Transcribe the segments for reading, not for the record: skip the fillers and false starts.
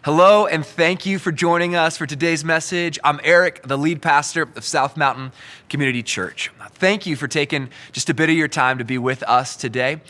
Hello, and thank you for joining us for today's message. I'm Eric, the lead pastor of South Mountain Community Church. Thank you for taking just a bit of your time to be with us today.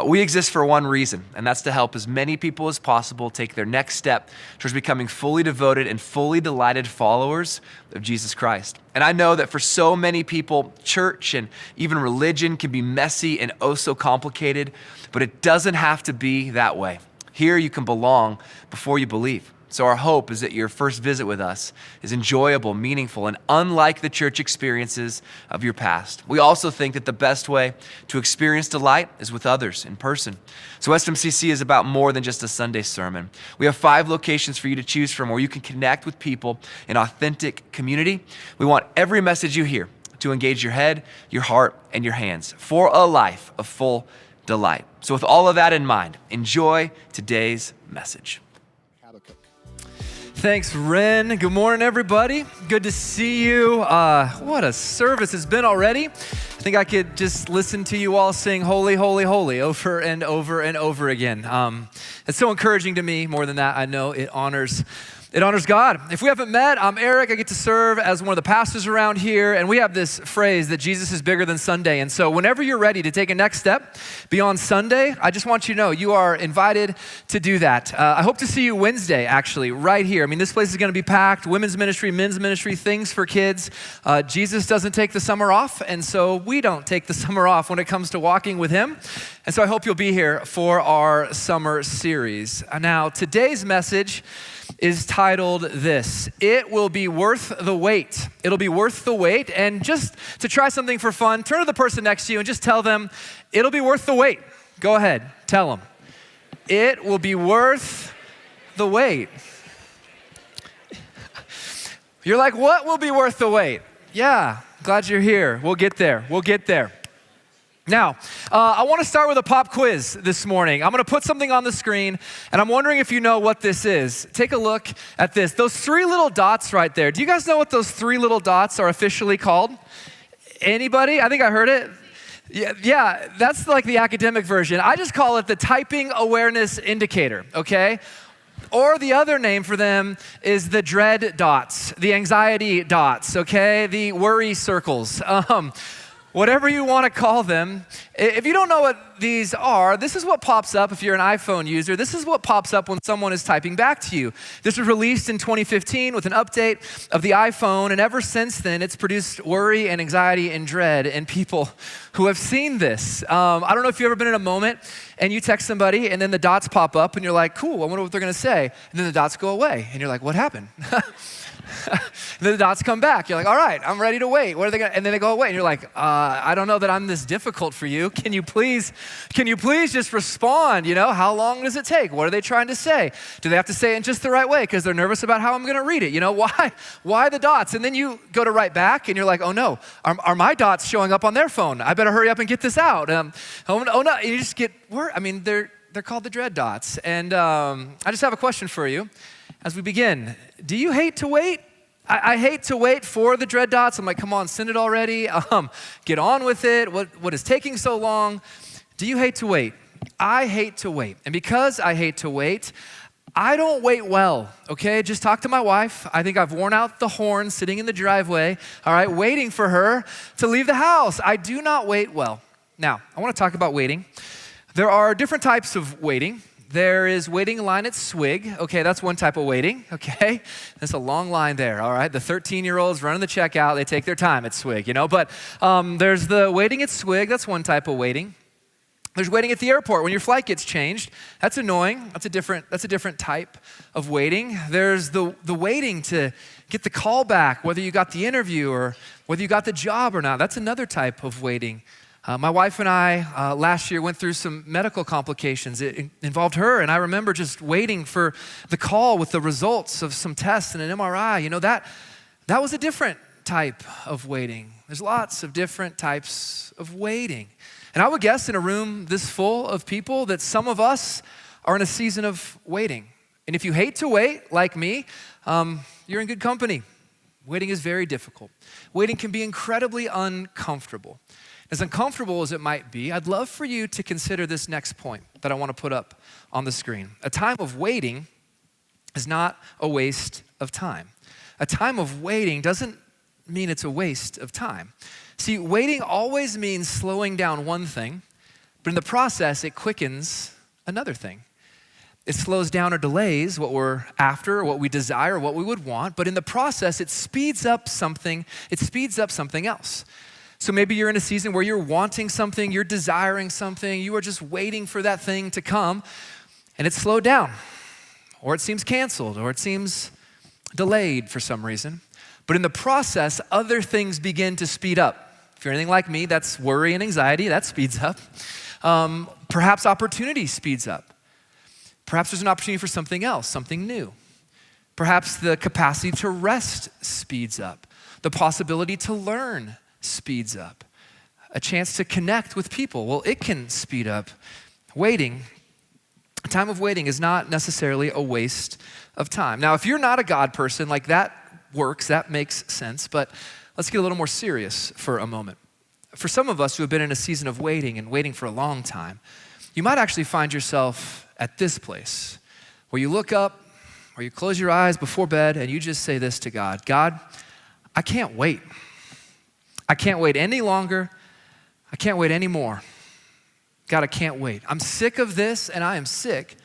We exist for one reason, and that's to help as many people as possible take their next step towards becoming fully devoted and fully delighted followers of Jesus Christ. And I know that for so many people, church and even religion can be messy and oh so complicated, but it doesn't have to be that way. Here you can belong before you believe. So our hope is that your first visit with us is enjoyable, meaningful, and unlike the church experiences of your past. We also think that the best way to experience delight is with others in person. So SMCC is about more than just a Sunday sermon. We have 5 locations for you to choose from where you can connect with people in authentic community. We want every message you hear to engage your head, your heart, and your hands for a life of full delight. So with all of that in mind, enjoy today's message. Habakkuk. Thanks, Ren. Good morning, everybody. Good to see you. What a service it's been already. I think I could just listen to you all sing holy, holy, holy over and over and over again. It's so encouraging to me. More than that, I know it honors God. If we haven't met, I'm Eric. I get to serve as one of the pastors around here, and we have this phrase that Jesus is bigger than Sunday. And so whenever you're ready to take a next step beyond Sunday, I just want you to know you are invited to do that. I hope to see you Wednesday, actually, right here. I mean, this place is going to be packed. Women's ministry, men's ministry, things for kids. Jesus doesn't take the summer off, and so we don't take the summer off when it comes to walking with him. And so I hope you'll be here for our summer series. Now, today's message is titled this: It Will Be Worth the Wait. It'll be worth the wait. And just to try something for fun, turn to the person next to you and just tell them, it'll be worth the wait. Go ahead, tell them. It will be worth the wait. You're like, what will be worth the wait? Yeah, glad you're here. We'll get there. Now, I want to start with a pop quiz this morning. I'm going to put something on the screen, and I'm wondering if you know what this is. Take a look at this. Those 3 little dots right there. Do you guys know what those 3 little dots are officially called? Anybody? I think I heard it. Yeah, that's like the academic version. I just call it the typing awareness indicator, okay? Or the other name for them is the dread dots, the anxiety dots, okay? The worry circles. Whatever you want to call them. If you don't know what these are, this is what pops up if you're an iPhone user. This is what pops up when someone is typing back to you. This was released in 2015 with an update of the iPhone, and ever since then, it's produced worry and anxiety and dread in people who have seen this. I don't know if you've ever been in a moment and you text somebody and then the dots pop up and you're like, cool, I wonder what they're going to say. And then the dots go away and you're like, what happened? And then the dots come back. You're like, all right, I'm ready to wait. What are they going to? And then they go away. And you're like, I don't know that I'm this difficult for you. Can you please just respond? You know, how long does it take? What are they trying to say? Do they have to say it in just the right way because they're nervous about how I'm going to read it? You know, why the dots? And then you go to write back and you're like, oh no, are my dots showing up on their phone? I better hurry up and get this out. Oh no, and you just get worried. I mean, they're called the dread dots. And I just have a question for you as we begin. Do you hate to wait? I hate to wait for the dread dots. I'm like, come on, send it already. Get on with it. What is taking so long? Do you hate to wait? I hate to wait. And because I hate to wait, I don't wait well, okay? Just talk to my wife. I think I've worn out the horn sitting in the driveway, all right, waiting for her to leave the house. I do not wait well. Now, I want to talk about waiting. There are different types of waiting. There is waiting in line at Swig. Okay, that's one type of waiting, okay? That's a long line there, all right? The 13-year-olds running the checkout, they take their time at Swig, you know? But there's the waiting at Swig. That's one type of waiting. There's waiting at the airport when your flight gets changed. That's annoying. That's a different type of waiting. There's the waiting to get the call back, whether you got the interview or whether you got the job or not. That's another type of waiting. My wife and I last year went through some medical complications. It involved her, and I remember just waiting for the call with the results of some tests and an MRI. You know, that was a different type of waiting. There's lots of different types of waiting. And I would guess in a room this full of people that some of us are in a season of waiting. And if you hate to wait, like me, you're in good company. Waiting is very difficult. Waiting can be incredibly uncomfortable. As uncomfortable as it might be, I'd love for you to consider this next point that I want to put up on the screen. A time of waiting is not a waste of time. A time of waiting doesn't mean it's a waste of time. See, waiting always means slowing down one thing, but in the process, it quickens another thing. It slows down or delays what we're after, or what we desire, or what we would want, but in the process, it speeds up something else. So maybe you're in a season where you're wanting something, you're desiring something, you are just waiting for that thing to come, and it's slowed down, or it seems canceled, or it seems delayed for some reason. But in the process, other things begin to speed up. If you're anything like me, that's worry and anxiety, that speeds up. Perhaps opportunity speeds up. Perhaps there's an opportunity for something else, something new. Perhaps the capacity to rest speeds up. The possibility to learn speeds up. A chance to connect with people, well, it can speed up. Waiting, a time of waiting is not necessarily a waste of time. Now, if you're not a God person, like that works, that makes sense, but let's get a little more serious for a moment. For some of us who have been in a season of waiting and waiting for a long time, you might actually find yourself at this place where you look up or you close your eyes before bed and you just say this to God, God, I can't wait. I can't wait any longer. I can't wait anymore. God, I can't wait. I'm sick of this and I am sick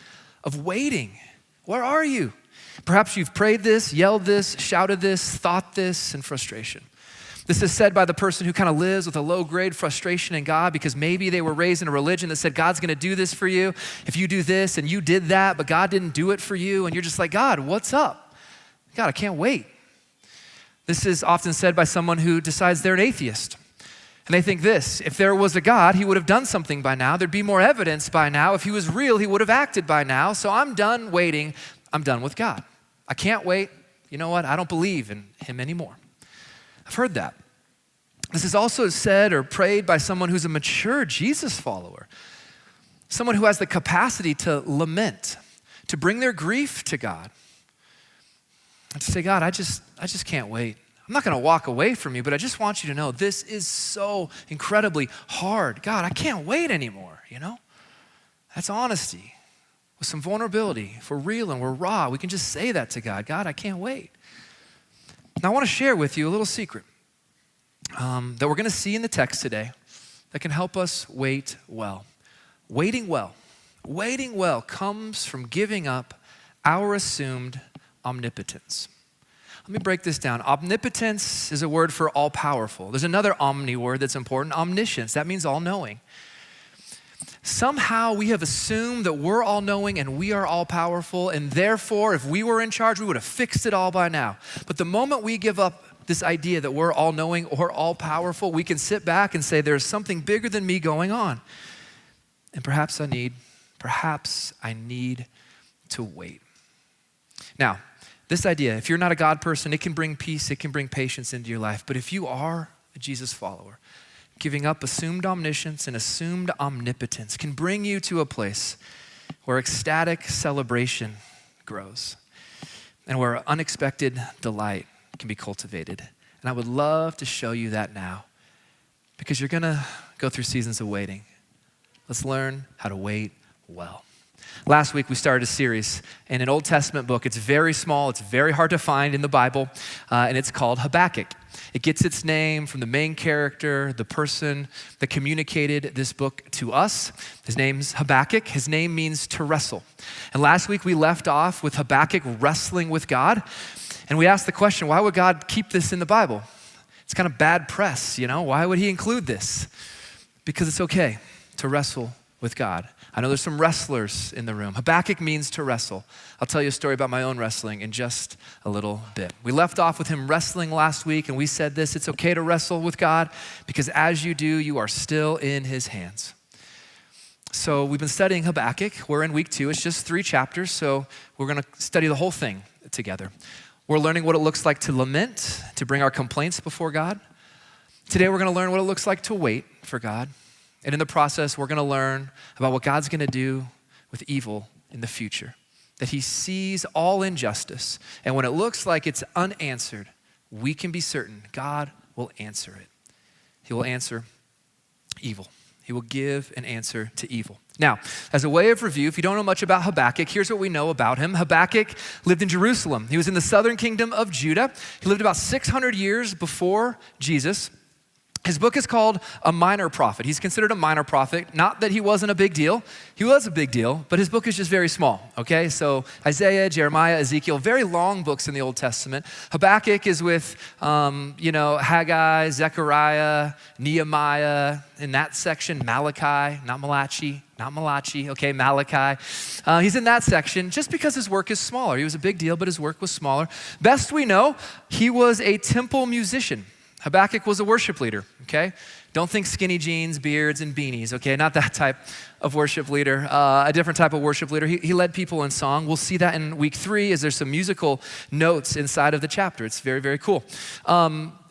of waiting. Where are you? Perhaps you've prayed this, yelled this, shouted this, thought this in frustration. This is said by the person who kind of lives with a low-grade frustration in God because maybe they were raised in a religion that said God's gonna do this for you if you do this and you did that, but God didn't do it for you and you're just like, God, what's up? God, I can't wait. This is often said by someone who decides they're an atheist. And they think this, if there was a God, he would have done something by now. There'd be more evidence by now. If he was real, he would have acted by now. So I'm done waiting. I'm done with God. I can't wait. You know what? I don't believe in him anymore. I've heard that. This is also said or prayed by someone who's a mature Jesus follower, someone who has the capacity to lament, to bring their grief to God, and to say, God, I just can't wait. I'm not gonna walk away from you, but I just want you to know this is so incredibly hard. God, I can't wait anymore, you know? That's honesty with some vulnerability. If we're real and we're raw, we can just say that to God. God, I can't wait. Now I wanna share with you a little secret that we're gonna see in the text today that can help us wait well. Waiting well comes from giving up our assumed omnipotence. Let me break this down. Omnipotence is a word for all-powerful. There's another omni word that's important, omniscience. That means all-knowing. Somehow we have assumed that we're all-knowing and we are all-powerful, and therefore, if we were in charge, we would have fixed it all by now. But the moment we give up this idea that we're all-knowing or all-powerful, we can sit back and say, there's something bigger than me going on. And perhaps I need to wait. Now, this idea, if you're not a God person, it can bring peace, it can bring patience into your life. But if you are a Jesus follower, giving up assumed omniscience and assumed omnipotence can bring you to a place where ecstatic celebration grows and where unexpected delight can be cultivated. And I would love to show you that now because you're gonna go through seasons of waiting. Let's learn how to wait well. Last week we started a series in an Old Testament book. It's very small, it's very hard to find in the Bible, and it's called Habakkuk. It gets its name from the main character, the person that communicated this book to us. His name's Habakkuk. His name means to wrestle. And last week we left off with Habakkuk wrestling with God, and we asked the question, why would God keep this in the Bible? It's kind of bad press, you know? Why would he include this? Because it's okay to wrestle with God. I know there's some wrestlers in the room. Habakkuk means to wrestle. I'll tell you a story about my own wrestling in just a little bit. We left off with him wrestling last week, and we said this, it's okay to wrestle with God because as you do, you are still in his hands. So we've been studying Habakkuk. We're in week 2. It's just 3 chapters, so we're gonna study the whole thing together. We're learning what it looks like to lament, to bring our complaints before God. Today we're gonna learn what it looks like to wait for God. And in the process, we're gonna learn about what God's gonna do with evil in the future. That he sees all injustice. And when it looks like it's unanswered, we can be certain God will answer it. He will answer evil. He will give an answer to evil. Now, as a way of review, if you don't know much about Habakkuk, here's what we know about him. Habakkuk lived in Jerusalem. He was in the southern kingdom of Judah. He lived about 600 years before Jesus. His book is called a minor prophet. He's considered a minor prophet, not that he wasn't a big deal. He was a big deal, but his book is just very small, okay? So Isaiah, Jeremiah, Ezekiel, very long books in the Old Testament. Habakkuk is with, Haggai, Zechariah, Nehemiah, in that section, Malachi, not Malachi, okay, Malachi. He's in that section just because his work is smaller. He was a big deal, but his work was smaller. Best we know, he was a temple musician. Habakkuk was a worship leader, okay? Don't think skinny jeans, beards, and beanies, okay? Not that type of worship leader, a different type of worship leader. He led people in song. We'll see that in week 3 as there's some musical notes inside of the chapter. It's very, very cool.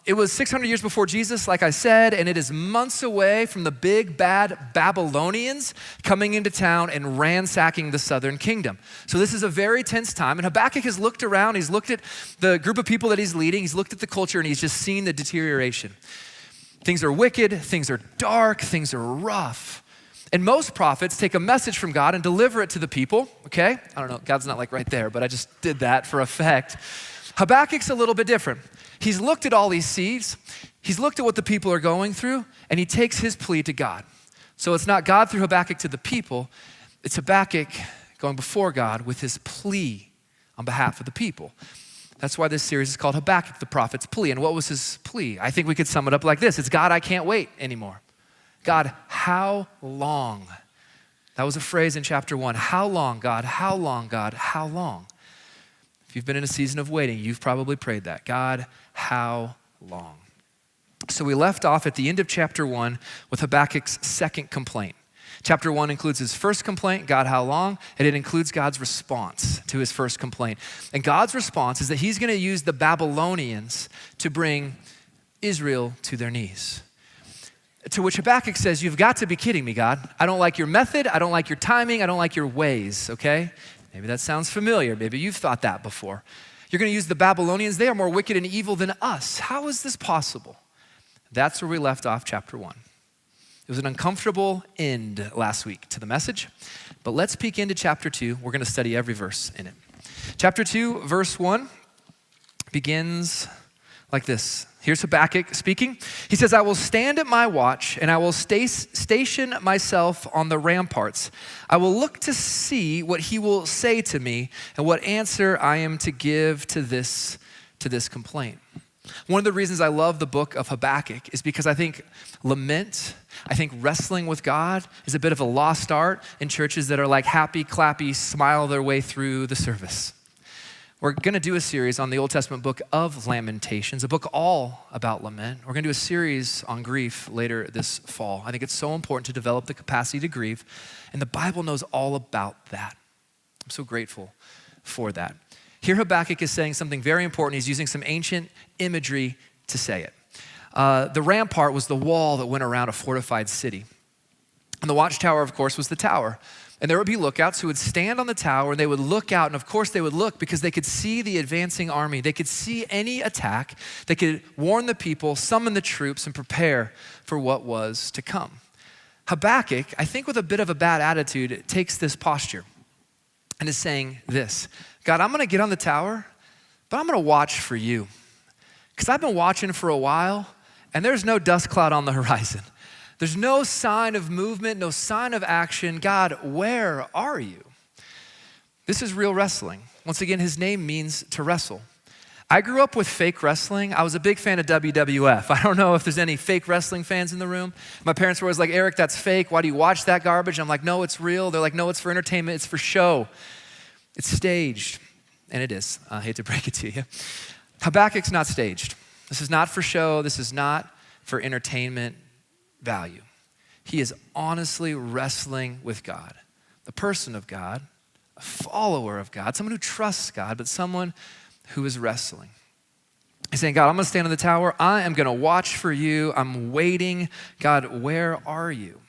It was 600 years before Jesus, like I said, and it is months away from the big bad Babylonians coming into town and ransacking the southern kingdom. So this is a very tense time, and Habakkuk has looked around, he's looked at the group of people that he's leading, he's looked at the culture, and he's just seen the deterioration. Things are wicked, things are dark, things are rough. And most prophets take a message from God and deliver it to the people, okay? I don't know, God's not like right there, but I just did that for effect. Habakkuk's a little bit different. He's looked at all these seeds, he's looked at what the people are going through, and he takes his plea to God. So it's not God through Habakkuk to the people, it's Habakkuk going before God with his plea on behalf of the people. That's why this series is called Habakkuk, the prophet's plea. And what was his plea? I think we could sum it up like this. It's, God, I can't wait anymore. God, how long? That was a phrase in chapter 1. How long, God? How long, God? How long? If you've been in a season of waiting, you've probably prayed that. God, how long? So we left off at the end of chapter 1 with Habakkuk's second complaint. Chapter 1 includes his first complaint, God, how long? And it includes God's response to his first complaint. And God's response is that he's going to use the Babylonians to bring Israel to their knees. To which Habakkuk says, you've got to be kidding me, God. I don't like your method. I don't like your timing. I don't like your ways, okay? Maybe that sounds familiar. Maybe you've thought that before. You're going to use the Babylonians. They are more wicked and evil than us. How is this possible? That's where we left off chapter 1. It was an uncomfortable end last week to the message, but let's peek into chapter 2. We're going to study every verse in it. Chapter 2, verse 1 begins like this. Here's Habakkuk speaking. He says, I will stand at my watch and I will station myself on the ramparts. I will look to see what he will say to me and what answer I am to give to this complaint. One of the reasons I love the book of Habakkuk is because I think wrestling with God is a bit of a lost art in churches that are like happy, clappy, smile their way through the service. We're going to do a series on the Old Testament book of Lamentations, a book all about lament. We're going to do a series on grief later this fall. I think it's so important to develop the capacity to grieve, and the Bible knows all about that. I'm so grateful for that. Here Habakkuk is saying something very important. He's using some ancient imagery to say it. The rampart was the wall that went around a fortified city. And the watchtower, of course, was the tower. And there would be lookouts who would stand on the tower and they would look out. And of course they would look because they could see the advancing army. They could see any attack. They could warn the people, summon the troops, and prepare for what was to come. Habakkuk, I think with a bit of a bad attitude, takes this posture and is saying this: God, I'm going to get on the tower, but I'm going to watch for you. Because I've been watching for a while and there's no dust cloud on the horizon. There's no sign of movement, no sign of action. God, where are you? This is real wrestling. Once again, his name means to wrestle. I grew up with fake wrestling. I was a big fan of WWF. I don't know if there's any fake wrestling fans in the room. My parents were always like, Eric, that's fake. Why do you watch that garbage? I'm like, no, it's real. They're like, no, it's for entertainment. It's for show. It's staged. And it is. I hate to break it to you. Habakkuk's not staged. This is not for show. This is not for entertainment value. He is honestly wrestling with God, the person of God, a follower of God, someone who trusts God, but someone who is wrestling. He's saying, God, I'm going to stand on the tower. I am going to watch for you. I'm waiting. God, where are you?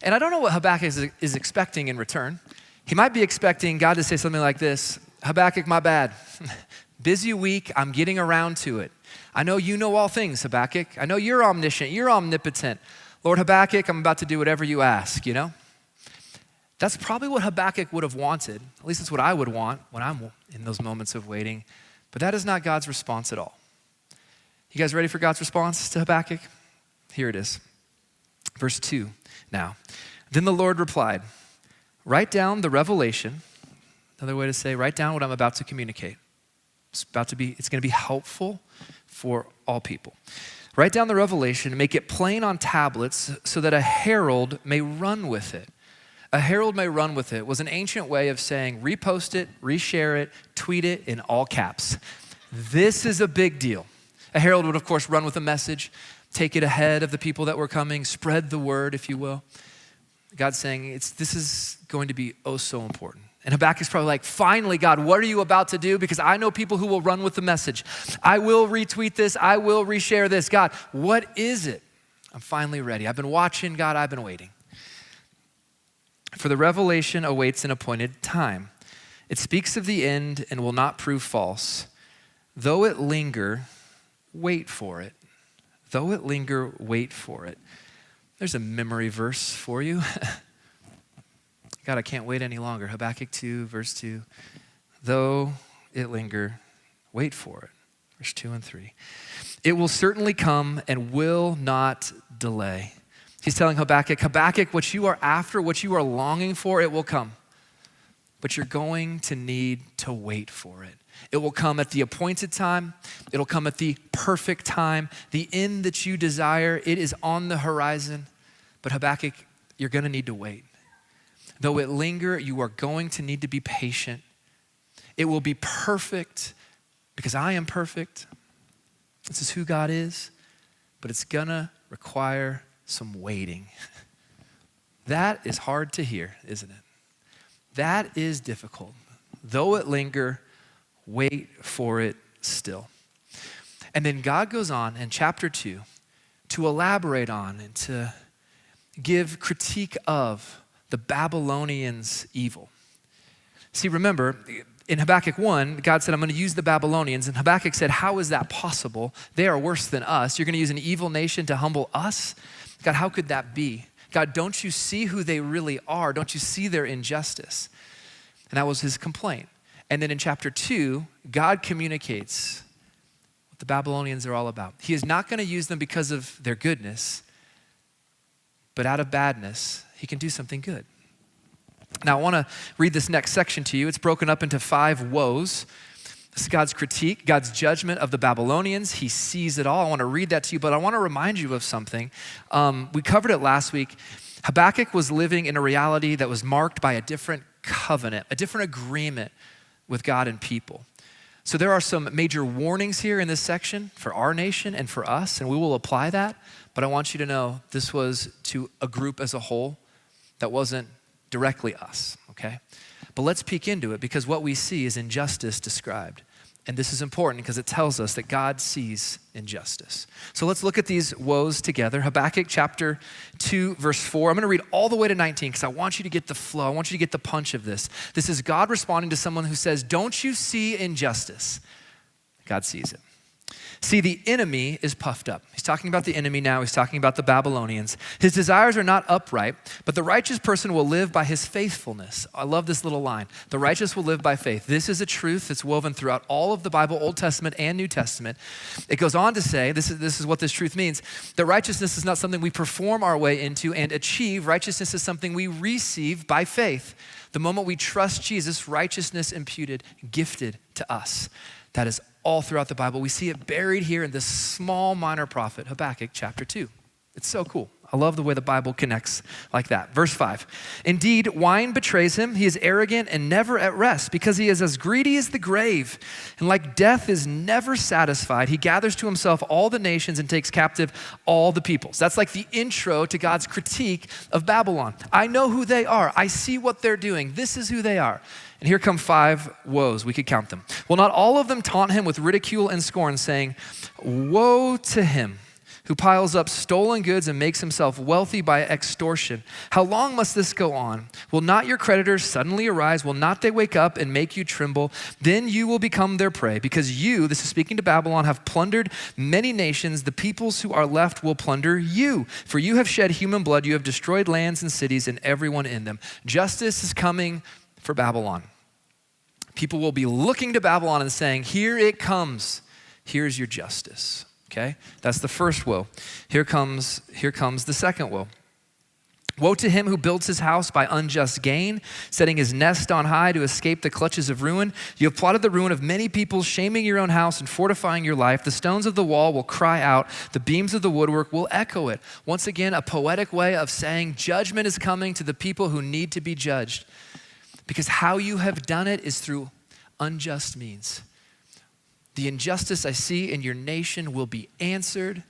And I don't know what Habakkuk is expecting in return. He might be expecting God to say something like this: Habakkuk, my bad. Busy week. I'm getting around to it. I know you know all things, Habakkuk. I know you're omniscient. You're omnipotent. Lord Habakkuk, I'm about to do whatever you ask, you know? That's probably what Habakkuk would have wanted. At least it's what I would want when I'm in those moments of waiting. But that is not God's response at all. You guys ready for God's response to Habakkuk? Here it is. Verse 2 now. Then the Lord replied, write down the revelation. Another way to say, write down what I'm about to communicate. It's going to be helpful for all people. Write down the revelation and make it plain on tablets so that a herald may run with it. A herald may run with it was an ancient way of saying repost it, reshare it, tweet it in all caps. This is a big deal. A herald would, of course, run with a message, take it ahead of the people that were coming, spread the word, if you will. God's saying this is going to be oh so important. And Habakkuk's probably like, finally, God, what are you about to do? Because I know people who will run with the message. I will retweet this. I will reshare this. God, what is it? I'm finally ready. I've been watching, God, I've been waiting. For the revelation awaits an appointed time. It speaks of the end and will not prove false. Though it linger, wait for it. Though it linger, wait for it. There's a memory verse for you. God, I can't wait any longer. Habakkuk 2, verse 2. Though it linger, wait for it. Verse 2 and 3. It will certainly come and will not delay. He's telling Habakkuk, what you are after, what you are longing for, it will come. But you're going to need to wait for it. It will come at the appointed time. It'll come at the perfect time. The end that you desire, it is on the horizon. But Habakkuk, you're going to need to wait. Though it linger, you are going to need to be patient. It will be perfect because I am perfect. This is who God is. But it's going to require some waiting. That is hard to hear, isn't it? That is difficult. Though it linger, wait for it still. And then God goes on in chapter 2 to elaborate on and to give critique of the Babylonians' evil. See, remember, in Habakkuk 1, God said, I'm going to use the Babylonians. And Habakkuk said, how is that possible? They are worse than us. You're going to use an evil nation to humble us? God, how could that be? God, don't you see who they really are? Don't you see their injustice? And that was his complaint. And then in chapter 2, God communicates what the Babylonians are all about. He is not going to use them because of their goodness, but out of badness, he can do something good. Now, I want to read this next section to you. It's broken up into 5 woes. This is God's critique, God's judgment of the Babylonians. He sees it all. I want to read that to you, but I want to remind you of something. We covered it last week. Habakkuk was living in a reality that was marked by a different covenant, a different agreement with God and people. So there are some major warnings here in this section for our nation and for us, and we will apply that. But I want you to know this was to a group as a whole that wasn't directly us, okay? But let's peek into it because what we see is injustice described. And this is important because it tells us that God sees injustice. So let's look at these woes together. Habakkuk chapter 2, verse 4. I'm going to read all the way to 19 because I want you to get the flow. I want you to get the punch of this. This is God responding to someone who says, don't you see injustice? God sees it. See, the enemy is puffed up. He's talking about the enemy now. He's talking about the Babylonians. His desires are not upright, but the righteous person will live by his faithfulness. I love this little line. The righteous will live by faith. This is a truth that's woven throughout all of the Bible, Old Testament and New Testament. It goes on to say, this is what this truth means, that righteousness is not something we perform our way into and achieve. Righteousness is something we receive by faith. The moment we trust Jesus, righteousness imputed, gifted to us. That is all throughout the Bible. We see it buried here in this small minor prophet, Habakkuk chapter 2. It's so cool. I love the way the Bible connects like that. Verse 5, indeed, wine betrays him. He is arrogant and never at rest because he is as greedy as the grave. And like death is never satisfied, he gathers to himself all the nations and takes captive all the peoples. That's like the intro to God's critique of Babylon. I know who they are. I see what they're doing. This is who they are. And here come 5 woes. We could count them. Well, not all of them taunt him with ridicule and scorn, saying, woe to him who piles up stolen goods and makes himself wealthy by extortion. How long must this go on? Will not your creditors suddenly arise? Will not they wake up and make you tremble? Then you will become their prey, because you, this is speaking to Babylon, have plundered many nations. The peoples who are left will plunder you. For you have shed human blood, you have destroyed lands and cities and everyone in them. Justice is coming for Babylon. People will be looking to Babylon and saying, here it comes. Here's your justice. Okay, that's the first woe. Here comes the second woe. Woe to him who builds his house by unjust gain, setting his nest on high to escape the clutches of ruin. You have plotted the ruin of many peoples, shaming your own house and fortifying your life. The stones of the wall will cry out. The beams of the woodwork will echo it. Once again, a poetic way of saying judgment is coming to the people who need to be judged. Because how you have done it is through unjust means. The injustice I see in your nation will be answered.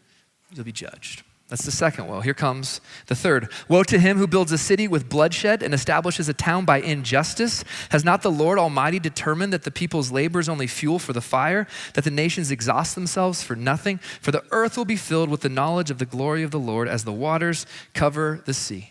You'll be judged. That's the second woe. Here comes the third. Woe to him who builds a city with bloodshed and establishes a town by injustice. Has not the Lord Almighty determined that the people's labor is only fuel for the fire, that the nations exhaust themselves for nothing? For the earth will be filled with the knowledge of the glory of the Lord as the waters cover the sea.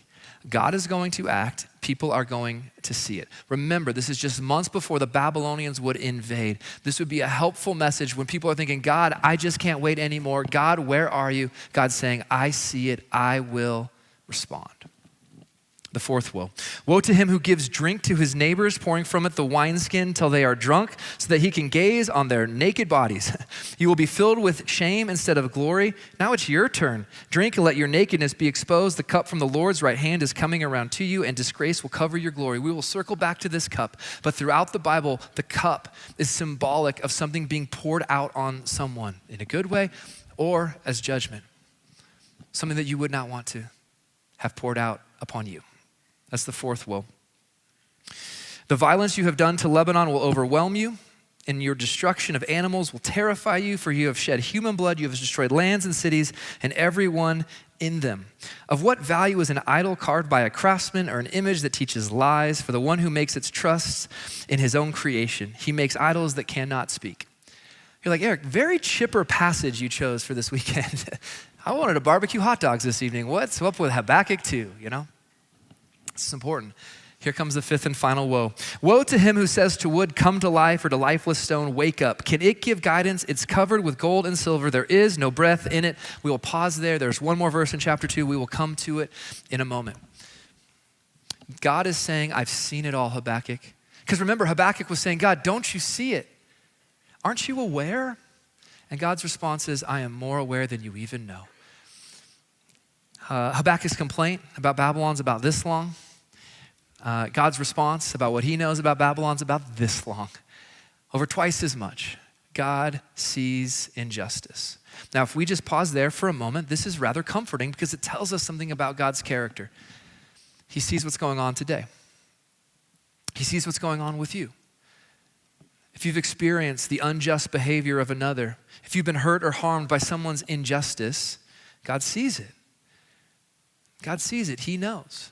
God is going to act. People are going to see it. Remember, this is just months before the Babylonians would invade. This would be a helpful message when people are thinking, God, I just can't wait anymore. God, where are you? God's saying, I see it. I will respond. The fourth woe. Woe to him who gives drink to his neighbors, pouring from it the wineskin till they are drunk, so that he can gaze on their naked bodies. You will be filled with shame instead of glory. Now it's your turn. Drink and let your nakedness be exposed. The cup from the Lord's right hand is coming around to you, and disgrace will cover your glory. We will circle back to this cup, but throughout the Bible, the cup is symbolic of something being poured out on someone in a good way or as judgment. Something that you would not want to have poured out upon you. That's the fourth woe. The violence you have done to Lebanon will overwhelm you, and your destruction of animals will terrify you, for you have shed human blood, you have destroyed lands and cities, and everyone in them. Of what value is an idol carved by a craftsman, or an image that teaches lies? For the one who makes its trust in his own creation, he makes idols that cannot speak. You're like, Eric, very chipper passage you chose for this weekend. I wanted to barbecue hot dogs this evening. What's up with Habakkuk 2, you know? This is important. Here comes the fifth and final woe. Woe to him who says to wood, come to life, or to lifeless stone, wake up. Can it give guidance? It's covered with gold and silver. There is no breath in it. We will pause there. There's one more verse in chapter 2. We will come to it in a moment. God is saying, I've seen it all, Habakkuk. Because remember, Habakkuk was saying, God, don't you see it? Aren't you aware? And God's response is, I am more aware than you even know. Habakkuk's complaint about Babylon's about this long. God's response about what he knows about Babylon's about this long. Over twice as much. God sees injustice. Now, if we just pause there for a moment, this is rather comforting because it tells us something about God's character. He sees what's going on today. He sees what's going on with you. If you've experienced the unjust behavior of another, if you've been hurt or harmed by someone's injustice, God sees it. God sees it. He knows.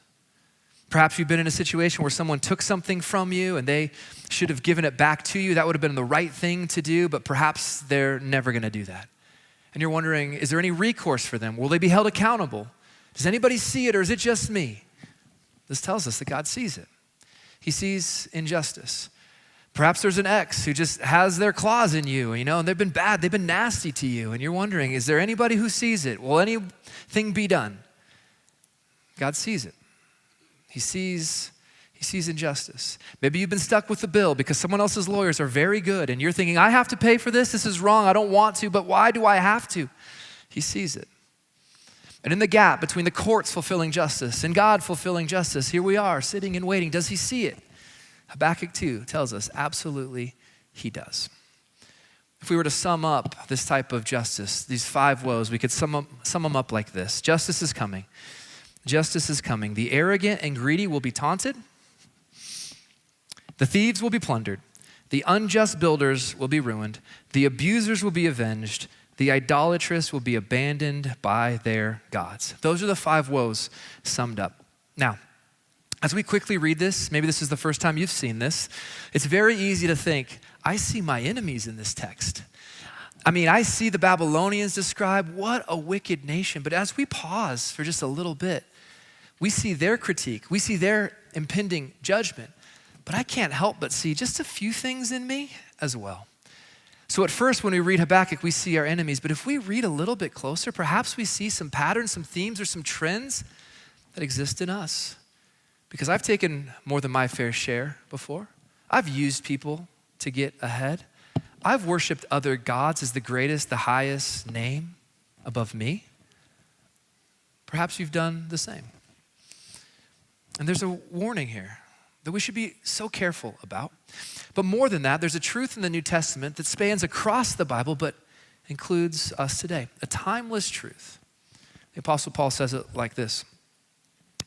Perhaps you've been in a situation where someone took something from you and they should have given it back to you. That would have been the right thing to do, but perhaps they're never going to do that. And you're wondering, is there any recourse for them? Will they be held accountable? Does anybody see it, or is it just me? This tells us that God sees it. He sees injustice. Perhaps there's an ex who just has their claws in you, and they've been bad, they've been nasty to you, and you're wondering, is there anybody who sees it? Will anything be done? God sees it. He sees injustice. Maybe you've been stuck with the bill because someone else's lawyers are very good and you're thinking, I have to pay for this. This is wrong. I don't want to, but why do I have to? He sees it. And in the gap between the courts fulfilling justice and God fulfilling justice, here we are sitting and waiting. Does he see it? Habakkuk 2 tells us absolutely he does. If we were to sum up this type of justice, these 5 woes, we could sum them up like this. Justice is coming. Justice is coming. The arrogant and greedy will be taunted. The thieves will be plundered. The unjust builders will be ruined. The abusers will be avenged. The idolatrous will be abandoned by their gods. Those are the 5 woes summed up. Now, as we quickly read this, maybe this is the first time you've seen this, it's very easy to think, I see my enemies in this text. I mean, I see the Babylonians described. What a wicked nation. But as we pause for just a little bit, we see their critique. We see their impending judgment. But I can't help but see just a few things in me as well. So at first, when we read Habakkuk, we see our enemies. But if we read a little bit closer, perhaps we see some patterns, some themes, or some trends that exist in us. Because I've taken more than my fair share before. I've used people to get ahead. I've worshiped other gods as the greatest, the highest name above me. Perhaps you've done the same. And there's a warning here that we should be so careful about. But more than that, there's a truth in the New Testament that spans across the Bible, but includes us today. A timeless truth. The Apostle Paul says it like this: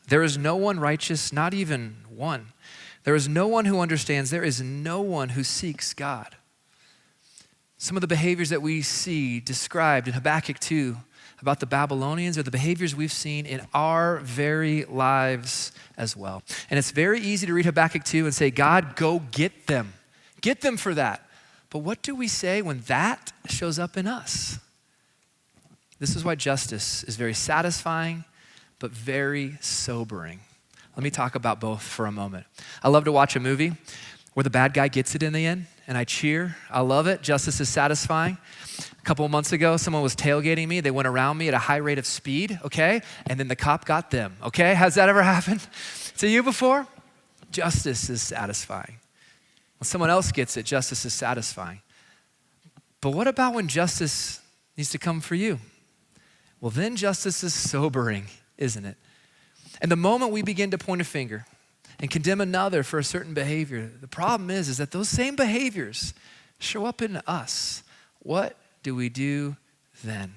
there is no one righteous, not even one. There is no one who understands. There is no one who seeks God. Some of the behaviors that we see described in Habakkuk 2 about the Babylonians are the behaviors we've seen in our very lives as well. And it's very easy to read Habakkuk 2 and say, God, go get them. Get them for that. But what do we say when that shows up in us? This is why justice is very satisfying, but very sobering. Let me talk about both for a moment. I love to watch a movie where the bad guy gets it in the end, and I cheer. I love it. Justice is satisfying. A couple of months ago, someone was tailgating me. They went around me at a high rate of speed, okay? And then the cop got them, okay? Has that ever happened to you before? Justice is satisfying. When someone else gets it, justice is satisfying. But what about when justice needs to come for you? Well, then justice is sobering, isn't it? And the moment we begin to point a finger and condemn another for a certain behavior, the problem is that those same behaviors show up in us. What do we do then?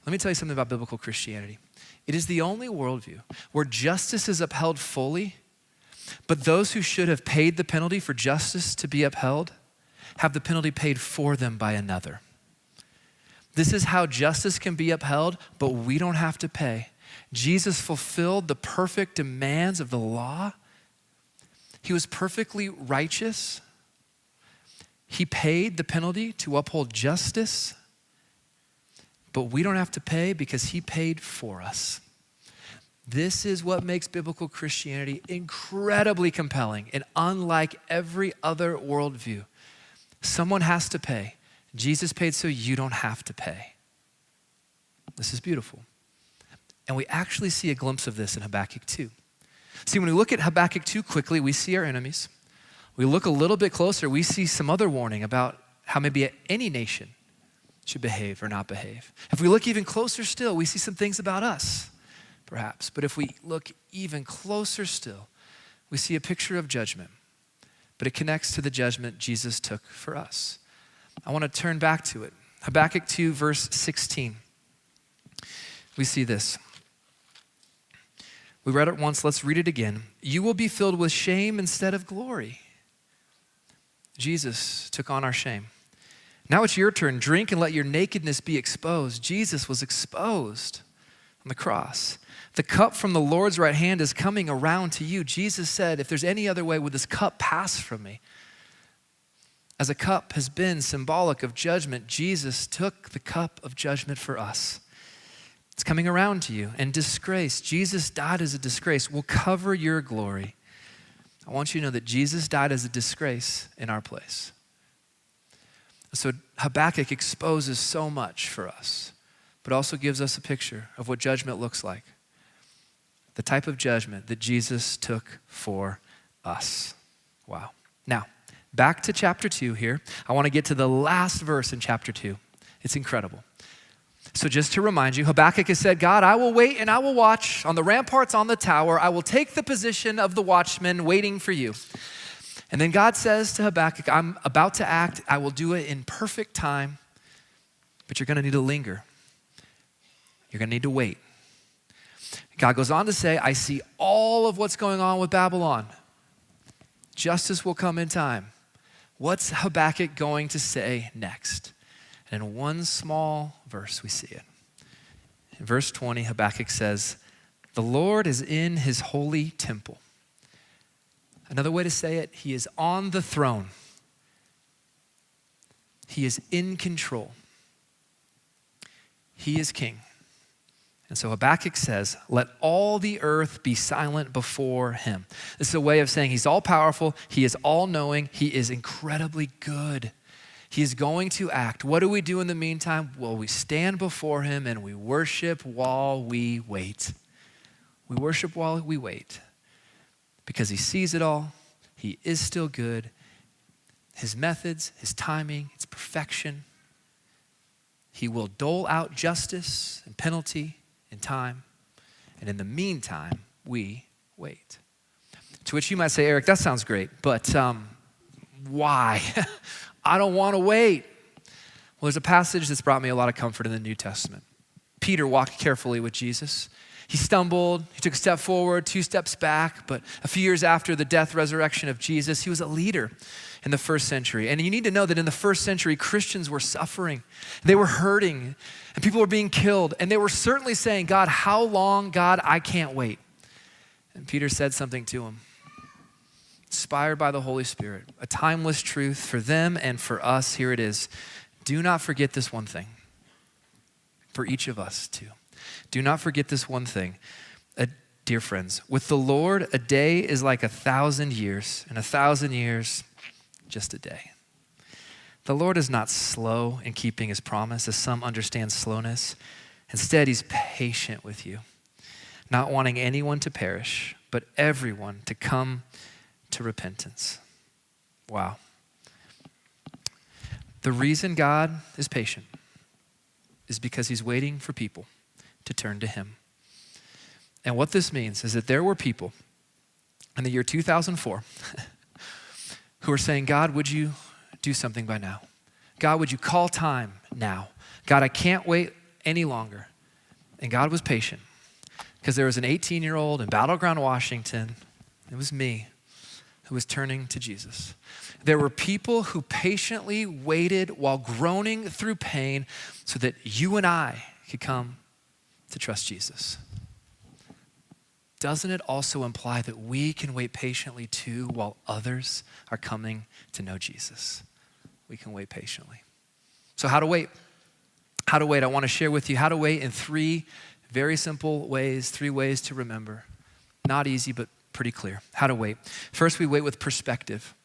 Let me tell you something about biblical Christianity. It is the only worldview where justice is upheld fully, but those who should have paid the penalty for justice to be upheld have the penalty paid for them by another. This is how justice can be upheld, but we don't have to pay. Jesus fulfilled the perfect demands of the law. He was perfectly righteous. He paid the penalty to uphold justice, but we don't have to pay because he paid for us. This is what makes biblical Christianity incredibly compelling and unlike every other worldview. Someone has to pay. Jesus paid so you don't have to pay. This is beautiful. And we actually see a glimpse of this in Habakkuk 2. See, when we look at Habakkuk 2 quickly, we see our enemies. We look a little bit closer, we see some other warning about how maybe any nation should behave or not behave. If we look even closer still, we see some things about us, perhaps. But if we look even closer still, we see a picture of judgment. But it connects to the judgment Jesus took for us. I want to turn back to it. Habakkuk 2, verse 16. We see this. We read it once, let's read it again. You will be filled with shame instead of glory. Jesus took on our shame. Now it's your turn. Drink and let your nakedness be exposed. Jesus was exposed on the cross. The cup from the Lord's right hand is coming around to you. Jesus said, if there's any other way, would this cup pass from me? As a cup has been symbolic of judgment, Jesus took the cup of judgment for us. It's coming around to you. And disgrace, Jesus died as a disgrace, will cover your glory. I want you to know that Jesus died as a disgrace in our place. So Habakkuk exposes so much for us, but also gives us a picture of what judgment looks like. The type of judgment that Jesus took for us. Wow. Now, back to chapter 2 here. I want to get to the last verse in chapter 2. It's incredible. So just to remind you, Habakkuk has said, God, I will wait and I will watch on the ramparts on the tower. I will take the position of the watchman waiting for you. And then God says to Habakkuk, I'm about to act. I will do it in perfect time, but you're going to need to linger. You're going to need to wait. God goes on to say, I see all of what's going on with Babylon. Justice will come in time. What's Habakkuk going to say next? And in one small verse, we see it. In verse 20, Habakkuk says, the Lord is in his holy temple. Another way to say it, he is on the throne. He is in control. He is king. And so Habakkuk says, let all the earth be silent before him. This is a way of saying he's all powerful, he is all knowing, he is incredibly good. He is going to act. What do we do in the meantime? Well, we stand before him and we worship while we wait. We worship while we wait because he sees it all. He is still good. His methods, his timing, it's perfection. He will dole out justice and penalty in time. And in the meantime, we wait. To which you might say, Eric, that sounds great, but why? I don't want to wait. Well, there's a passage that's brought me a lot of comfort in the New Testament. Peter walked carefully with Jesus. He stumbled, he took a step forward, 2 steps back, but a few years after the death, resurrection of Jesus, he was a leader in the first century. And you need to know that in the first century, Christians were suffering. They were hurting, and people were being killed. And they were certainly saying, God, how long? God, I can't wait. And Peter said something to him, inspired by the Holy Spirit, a timeless truth for them and for us. Here it is. Do not forget this one thing. For each of us too. Do not forget this one thing. Dear friends, with the Lord, a day is like 1,000 years, and 1,000 years, just a day. The Lord is not slow in keeping his promise, as some understand slowness. Instead, he's patient with you, not wanting anyone to perish, but everyone to come to repentance. Wow. The reason God is patient is because he's waiting for people to turn to him. And what this means is that there were people in the year 2004 who were saying, God, would you do something by now? God, would you call time now? God, I can't wait any longer. And God was patient because there was an 18-year-old in Battleground, Washington. It was me who was turning to Jesus. There were people who patiently waited while groaning through pain so that you and I could come to trust Jesus. Doesn't it also imply that we can wait patiently too while others are coming to know Jesus? We can wait patiently. So how to wait? How to wait. I want to share with you how to wait in 3 very simple ways, 3 ways to remember. Not easy, but pretty clear. How to wait. First, we wait with perspective.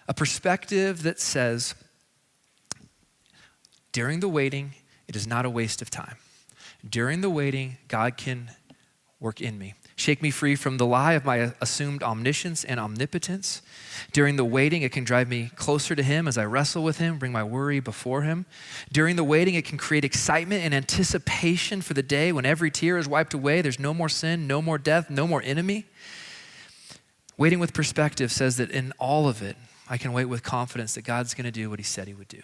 A perspective that says, during the waiting, it is not a waste of time. During the waiting, God can work in me. Shake me free from the lie of my assumed omniscience and omnipotence. During the waiting, it can drive me closer to him as I wrestle with him, bring my worry before him. During the waiting, it can create excitement and anticipation for the day when every tear is wiped away. There's no more sin, no more death, no more enemy. Waiting with perspective says that in all of it, I can wait with confidence that God's going to do what he said he would do.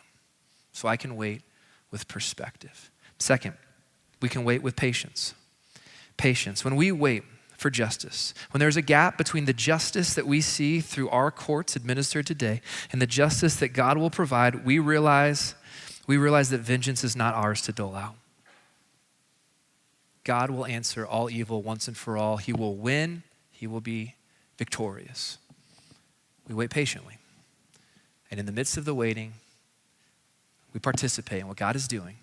So I can wait with perspective. Second, we can wait with patience. Patience. When we wait for justice, when there's a gap between the justice that we see through our courts administered today and the justice that God will provide, we realize that vengeance is not ours to dole out. God will answer all evil once and for all. He will win. He will be victorious. We wait patiently. And in the midst of the waiting, we participate in what God is doing,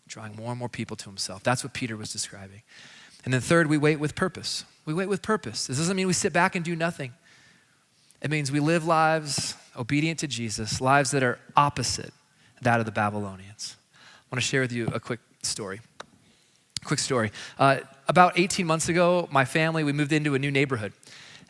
drawing more and more people to himself. That's what Peter was describing. And then third, we wait with purpose. We wait with purpose. This doesn't mean we sit back and do nothing. It means we live lives obedient to Jesus, lives that are opposite that of the Babylonians. I want to share with you a quick story. About 18 months ago, my family, we moved into a new neighborhood.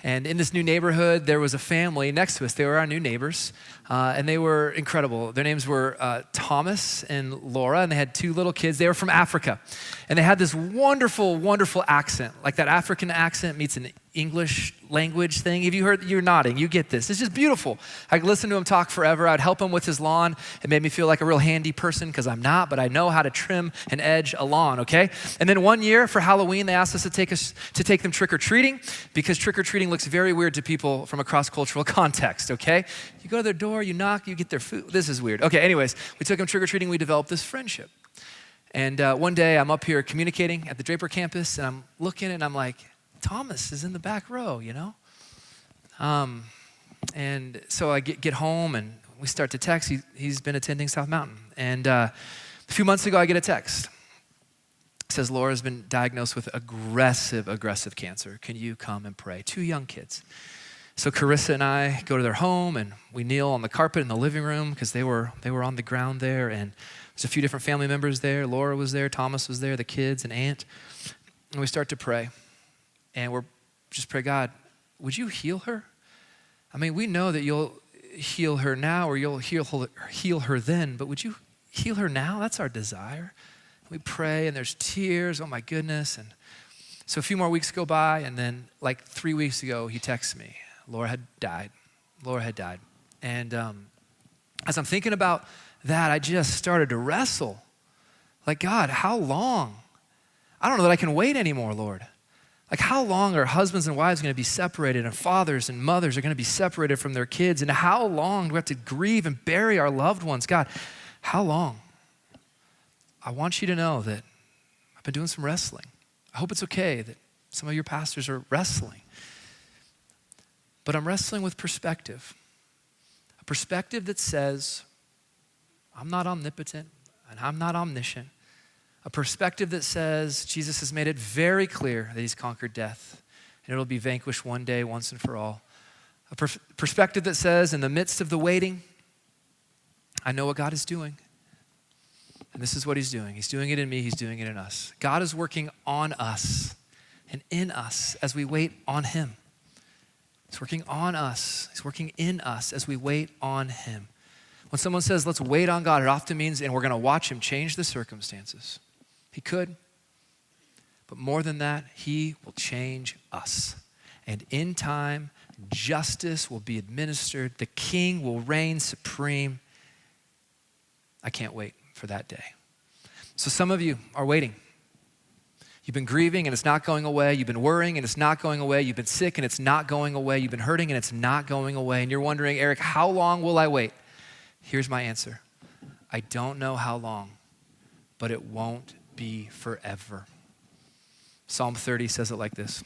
And in this new neighborhood, there was a family next to us. They were our new neighbors, and they were incredible. Their names were Thomas and Laura, and they had 2 little kids. They were from Africa, and they had this wonderful, wonderful accent, like that African accent meets an English language thing. If you heard, you're nodding, you get this. It's just beautiful. I could listen to him talk forever. I'd help him with his lawn. It made me feel like a real handy person because I'm not, but I know how to trim and edge a lawn, okay? And then one year for Halloween, they asked us to take them trick-or-treating because trick-or-treating looks very weird to people from a cross-cultural context, okay? You go to their door, you knock, you get their food. This is weird. Okay, anyways, we took them trick-or-treating. We developed this friendship. And one day I'm up here communicating at the Draper campus, and I'm looking and I'm like, Thomas is in the back row, you know? And so I get home and we start to text. He's been attending South Mountain. And a few months ago, I get a text. It says, Laura's been diagnosed with aggressive cancer. Can you come and pray? 2 young kids. So Carissa and I go to their home, and we kneel on the carpet in the living room because they were on the ground there. And there's a few different family members there. Laura was there. Thomas was there, the kids, and Aunt. And we start to pray. And we're just pray, God, would you heal her? I mean, we know that you'll heal her now or you'll heal her then, but would you heal her now? That's our desire. We pray and there's tears. Oh my goodness. And so a few more weeks go by, and then like 3 weeks ago, he texts me. Laura had died. And as I'm thinking about that, I just started to wrestle. Like, God, how long? I don't know that I can wait anymore, Lord. Like, how long are husbands and wives going to be separated, and fathers and mothers are going to be separated from their kids? And how long do we have to grieve and bury our loved ones? God, how long? I want you to know that I've been doing some wrestling. I hope it's okay that some of your pastors are wrestling. But I'm wrestling with perspective. A perspective that says, I'm not omnipotent and I'm not omniscient. A perspective that says Jesus has made it very clear that he's conquered death and it'll be vanquished one day, once and for all. A perspective that says in the midst of the waiting, I know what God is doing. And this is what he's doing. He's doing it in me. He's doing it in us. God is working on us and in us as we wait on him. He's working on us. He's working in us as we wait on him. When someone says, let's wait on God, it often means, and we're going to watch him change the circumstances. He could. But more than that, he will change us. And in time, justice will be administered. The king will reign supreme. I can't wait for that day. So some of you are waiting. You've been grieving and it's not going away. You've been worrying and it's not going away. You've been sick and it's not going away. You've been hurting and it's not going away. And you're wondering, Eric, how long will I wait? Here's my answer. I don't know how long, but it won't be forever. Psalm 30 says it like this.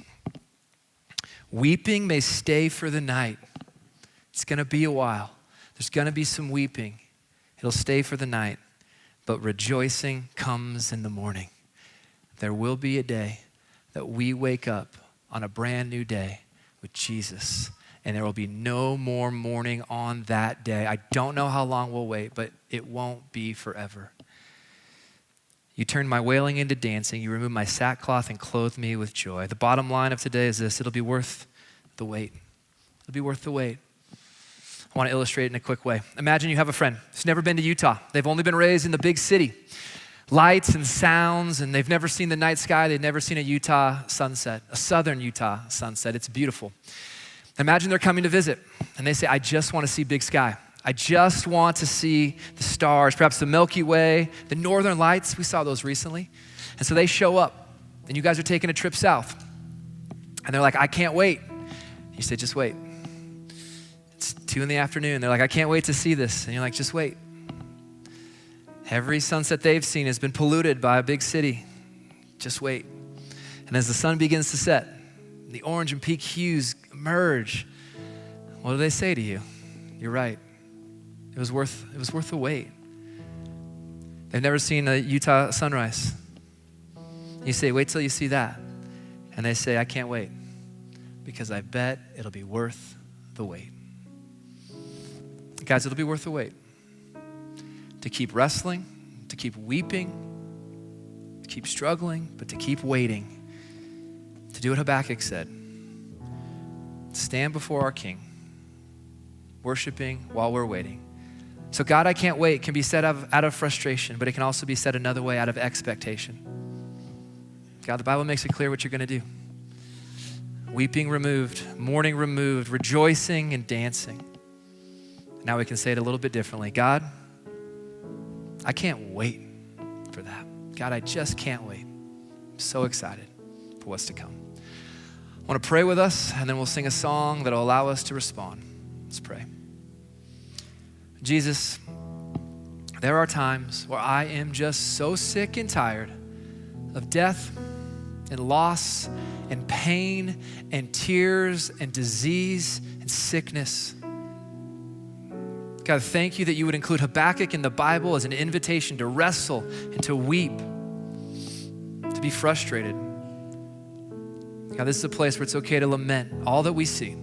Weeping may stay for the night. It's going to be a while. There's going to be some weeping. It'll stay for the night, but rejoicing comes in the morning. There will be a day that we wake up on a brand new day with Jesus, and there will be no more mourning on that day. I don't know how long we'll wait, but it won't be forever. You turn my wailing into dancing. You remove my sackcloth and clothe me with joy. The bottom line of today is this. It'll be worth the wait. It'll be worth the wait. I want to illustrate it in a quick way. Imagine you have a friend who's never been to Utah. They've only been raised in the big city. Lights and sounds, and they've never seen the night sky. They've never seen a Utah sunset, a southern Utah sunset. It's beautiful. Imagine they're coming to visit, and they say, I just want to see big sky. I just want to see the stars, perhaps the Milky Way, the northern lights. We saw those recently. And so they show up, and you guys are taking a trip south. And they're like, I can't wait. You say, just wait. It's 2 p.m. They're like, I can't wait to see this. And you're like, just wait. Every sunset they've seen has been polluted by a big city. Just wait. And as the sun begins to set, the orange and pink hues emerge. What do they say to you? You're right. It was worth the wait. They've never seen a Utah sunrise. You say, wait till you see that. And they say, I can't wait because I bet it'll be worth the wait. Guys, it'll be worth the wait. To keep wrestling, to keep weeping, to keep struggling, but to keep waiting. To do what Habakkuk said. Stand before our King, worshiping while we're waiting. So God, I can't wait can be said out of frustration, but it can also be said another way, out of expectation. God, the Bible makes it clear what you're going to do. Weeping removed, mourning removed, rejoicing and dancing. Now we can say it a little bit differently. God, I can't wait for that. God, I just can't wait. I'm so excited for what's to come. I want to pray with us, and then we'll sing a song that will allow us to respond. Let's pray. Jesus, there are times where I am just so sick and tired of death and loss and pain and tears and disease and sickness. God, thank you that you would include Habakkuk in the Bible as an invitation to wrestle and to weep, to be frustrated. God, this is a place where it's okay to lament all that we see.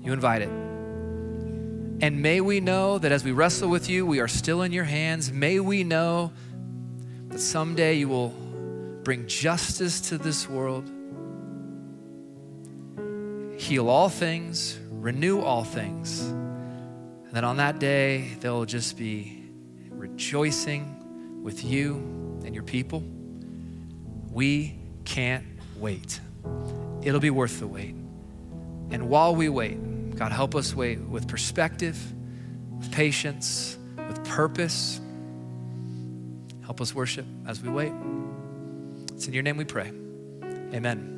You invite it. And may we know that as we wrestle with you, we are still in your hands. May we know that someday you will bring justice to this world, heal all things, renew all things. And then on that day, there'll just be rejoicing with you and your people. We can't wait. It'll be worth the wait. And while we wait, God, help us wait with perspective, with patience, with purpose. Help us worship as we wait. It's in your name we pray. Amen.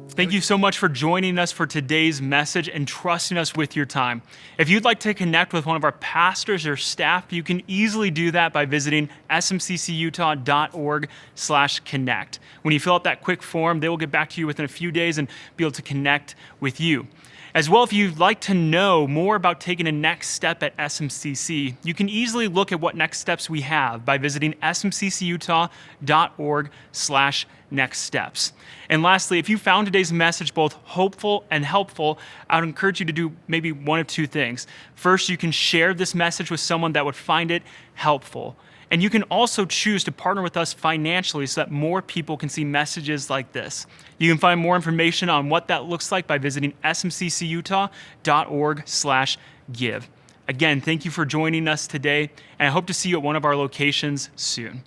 Thank you so much for joining us for today's message and trusting us with your time. If you'd like to connect with one of our pastors or staff, you can easily do that by visiting smccutah.org/connect. When you fill out that quick form, they will get back to you within a few days and be able to connect with you. As well, if you'd like to know more about taking a next step at SMCC, you can easily look at what next steps we have by visiting smccutah.org/next steps. And lastly, if you found today's message both hopeful and helpful, I would encourage you to do maybe one of two things. First, you can share this message with someone that would find it helpful. And you can also choose to partner with us financially so that more people can see messages like this. You can find more information on what that looks like by visiting smccutah.org/give. Again, thank you for joining us today, and I hope to see you at one of our locations soon.